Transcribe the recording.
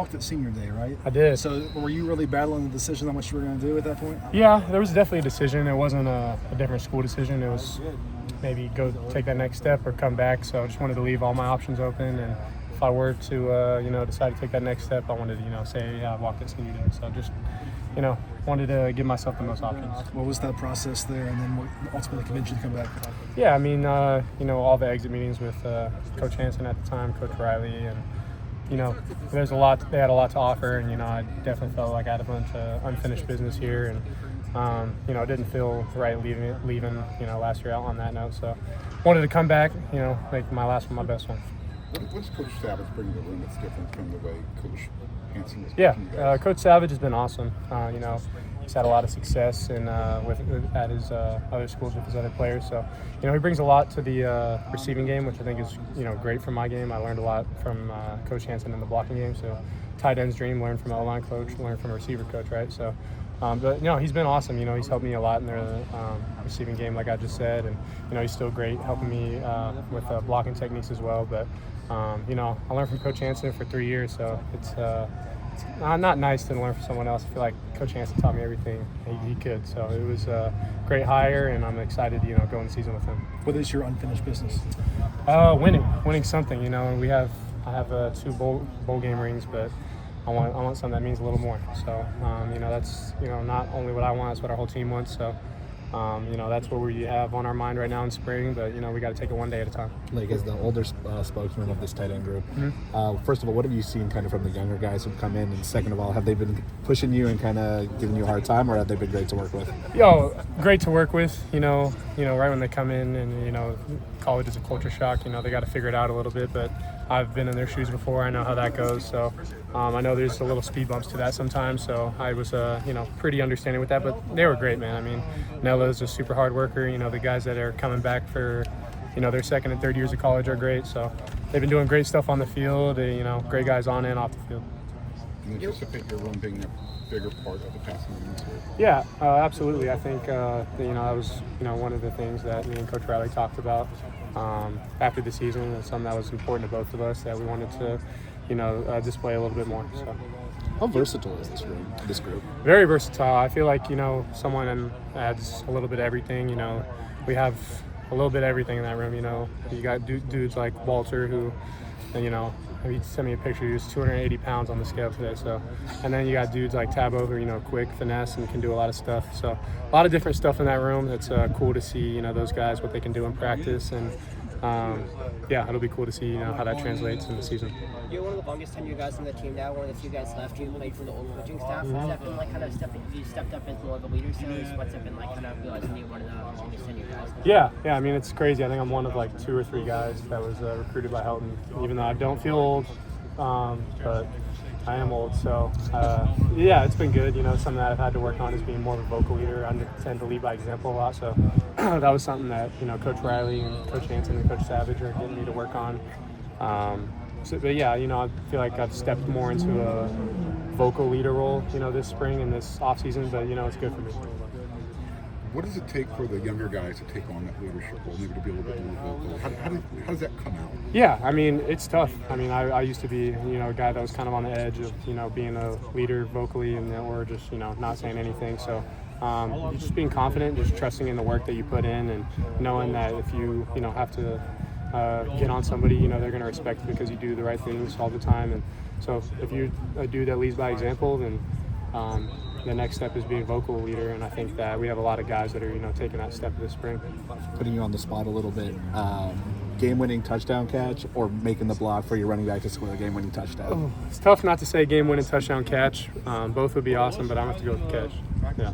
walked at senior day, right? I did. So were you really battling the decision on what you were going to do at that point? Yeah, there was definitely a decision. It wasn't a different school decision. It was maybe go take that next step or come back. So I just wanted to leave all my options open. And if I were to, decide to take that next step, I wanted to, say, yeah, I walked at senior day. So just, wanted to give myself the most options. What was that process there, and then what ultimately convinced you to come back? Yeah, I mean, all the exit meetings with Coach Hansen at the time, Coach Riley, and there's a lot. They had a lot to offer, and I definitely felt like I had a bunch of unfinished business here, and it didn't feel right leaving last year out on that note. So wanted to come back, make my last one my best one. What does Coach Savage bring to the room that's different from the way Coach Hansen was? Yeah, Coach Savage has been awesome. He's had a lot of success at his other schools with his other players. So, he brings a lot to the receiving game, which I think is, great for my game. I learned a lot from Coach Hansen in the blocking game. So, tight end's dream, learn from O-line coach, learn from a receiver coach, right? So, he's been awesome. He's helped me a lot in the receiving game, like I just said. And, he's still great helping me with blocking techniques as well. But, I learned from Coach Hansen for 3 years, so it's not nice to learn from someone else. I feel like Coach Hansen taught me everything he could. So it was a great hire, and I'm excited to, go in the season with him. What is your unfinished business? Winning something. I have 2 bowl game rings, but I want something that means a little more. So that's not only what I want, it's what our whole team wants. So that's what we have on our mind right now in spring, but we got to take it one day at a time. Like, as the older spokesman of this tight end group, first of all, what have you seen kind of from the younger guys who've come in, and second of all, have they been pushing you and kind of giving you a hard time, or have they been great to work with? Great to work with. Right when they come in, and college is a culture shock. They got to figure it out a little bit, but I've been in their shoes before. I know how that goes. So I know there's a little speed bumps to that sometimes. So I was pretty understanding with that, but they were great, man. I mean, Nella's a super hard worker. The guys that are coming back for their second and third years of college are great. So they've been doing great stuff on the field. Great guys on and off the field. Do you anticipate your room being a bigger part of the passing game this year? Yeah, absolutely. I think that was one of the things that me and Coach Riley talked about after the season. It's something that was important to both of us, that we wanted to display a little bit more. So. How versatile is this group? Very versatile. I feel like someone adds a little bit of everything. We have a little bit of everything in that room. You got dudes like Walter, who he sent me a picture. He was 280 pounds on the scale today. So, and then you got dudes like Tabo, who quick, finesse, and can do a lot of stuff. So a lot of different stuff in that room. It's cool to see those guys, what they can do in practice, and it'll be cool to see how that translates in the season. You're one of the longest tenured guys on the team now. One of the few guys left. You played for the old coaching staff. Has that been like kind of you stepped up into more of a leader series? What's it been like kind of realizing you're one of the longest tenured guys now? Yeah. I mean, it's crazy. I think I'm one of like 2 or 3 guys that was recruited by Helton. Even though I don't feel old, but I am old. So it's been good. Something that I've had to work on is being more of a vocal leader. I tend to lead by example a lot. So that was something that Coach Riley and Coach Hansen and Coach Savage are getting me to work on. I feel like I've stepped more into a vocal leader role, this spring and this off season. But it's good for me. What does it take for the younger guys to take on that leadership role, maybe to be a little bit more vocal? How does that come out? Yeah, I mean, it's tough. I mean, I used to be, a guy that was kind of on the edge of, being a leader vocally or just, not saying anything. So just being confident, just trusting in the work that you put in, and knowing that if you, have to get on somebody, they're going to respect you because you do the right things all the time. And so if you're a dude that leads by example, then the next step is being a vocal leader, and I think that we have a lot of guys that are taking that step this spring. Putting you on the spot a little bit, game-winning touchdown catch or making the block for your running back to score a game-winning touchdown? It's tough not to say game-winning touchdown catch. Both would be awesome, but I'm going to have to go with the catch. Yeah.